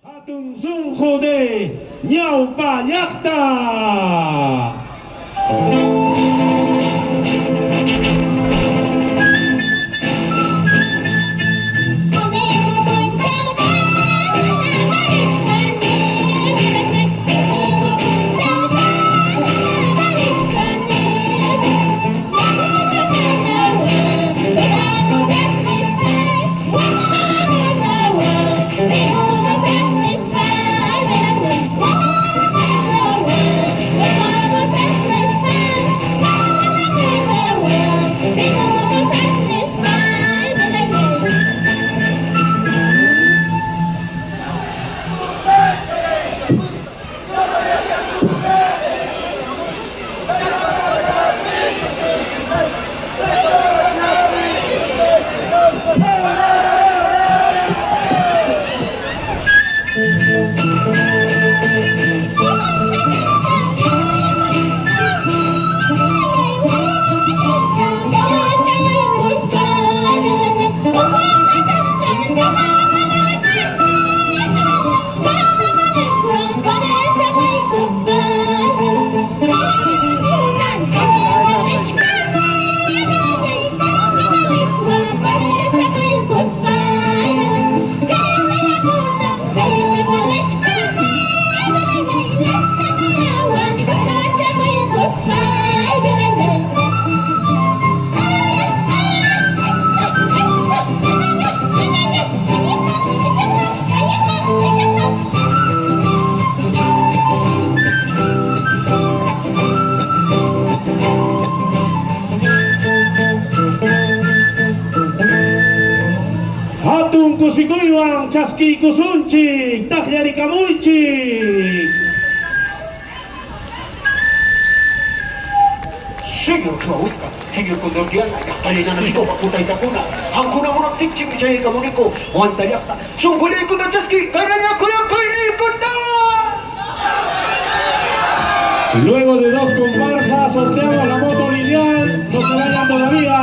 Hatun sungho de nyau panyakta. Hatun kusikuyuang caski kusunci tak dari kamuci. Señor Claudia, señor Condordian, kalina na sito pakutay takuna. Ang kunang-unang tikchip siya ikamuniko, wantayakta. Sungkulay ko na caski, karanya ko yung kainikot na! Luego de dos comparsas sorteamos la moto lineal, no se vayan todavía.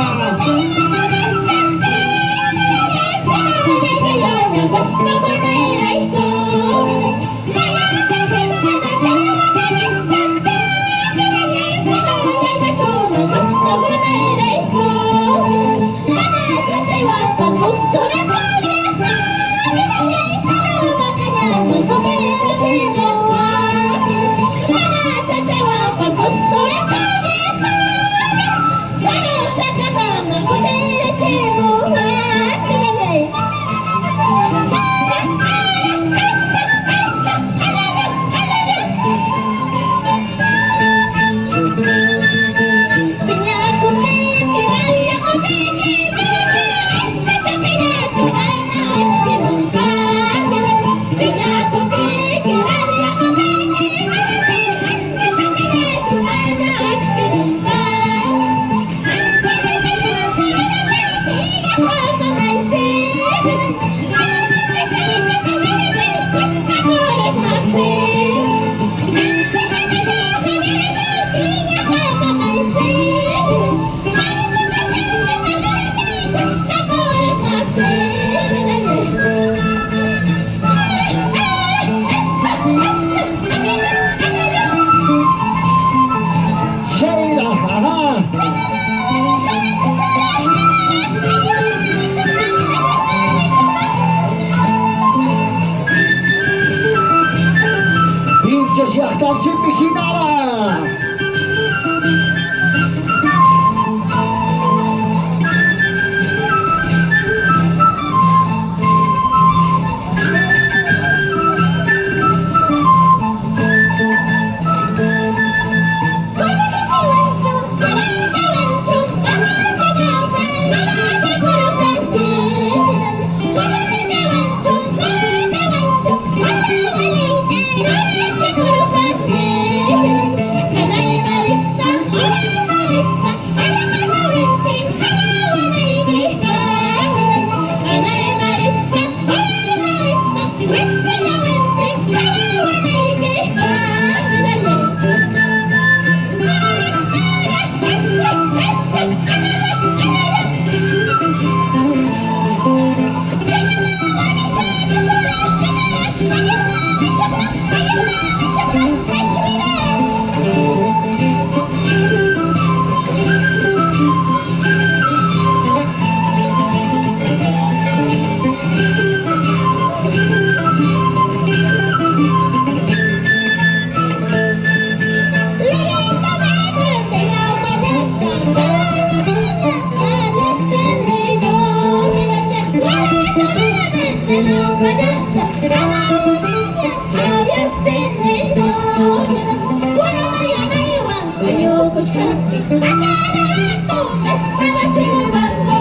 ayoko siya. Akala ko basta masibang ko.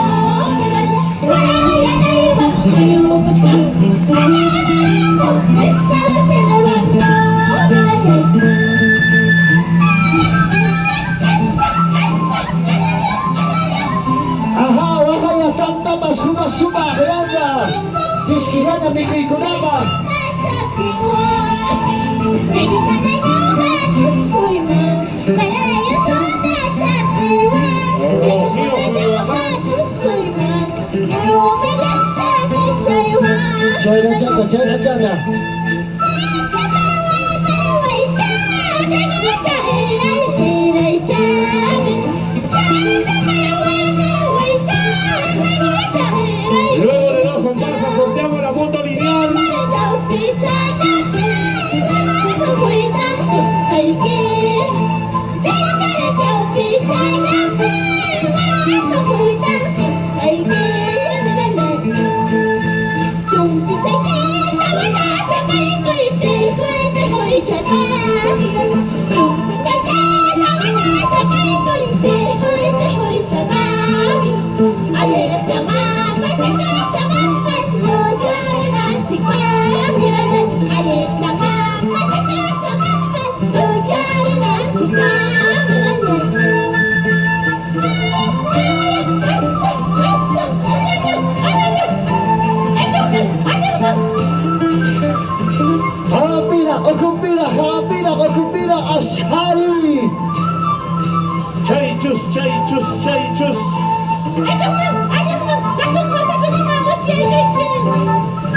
Wala yan ay iba, ayoko siya. Akala ko basta masibang ko. Aha, wakaya tamtama suba-suba kayanda. Diskiranya minggu kunaba. Jadi tanah yang bagus, Suiman. Malayu sudah capiwan. Jadi tanah yang bagus, Suiman. Merumi gas capi caiwan. China chana. Luego de dos comparsas sorteamos la moto lineal. Okupira, Ashari. Chay chus.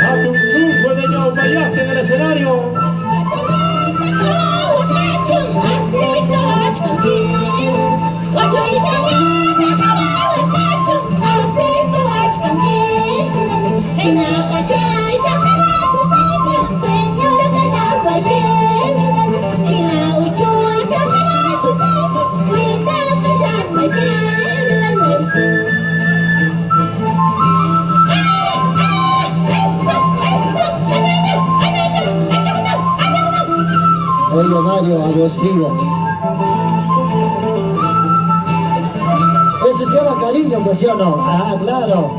Atunzú fue de Ñaupayaste en el escenario. Oye Mario, abusivo. Eso se llama cariño, pues, ¿sí o no? Ah, claro.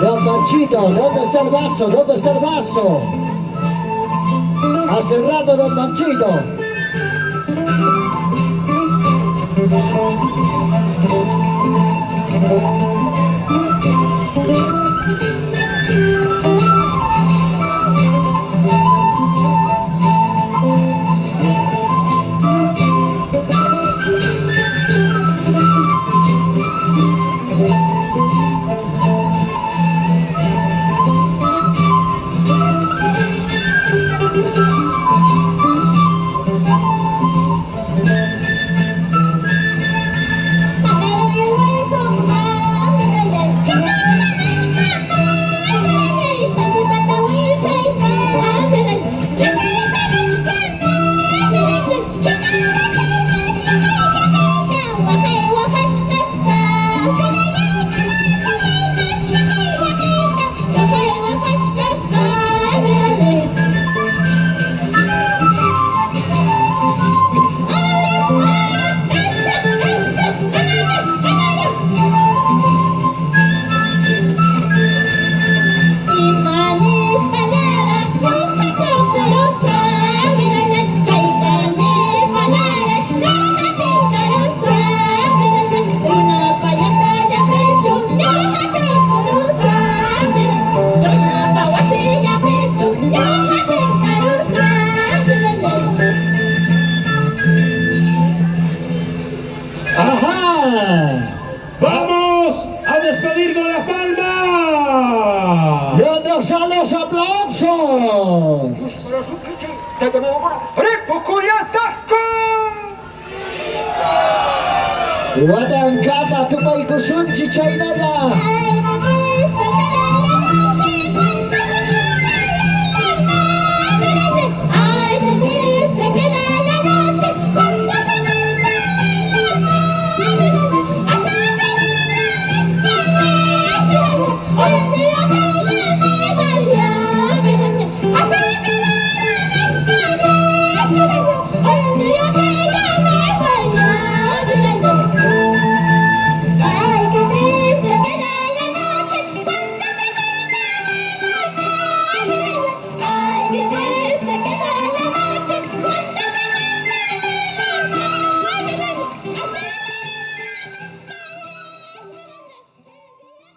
Don Manchito, ¿dónde está el vaso? ¿Dónde está el vaso? Hace rato, Don Manchito. Vamos. Pero su que chay, daga mo ko na. Ripo kuya sakko! Wadang kapa tupay kusun si China ya. Ay,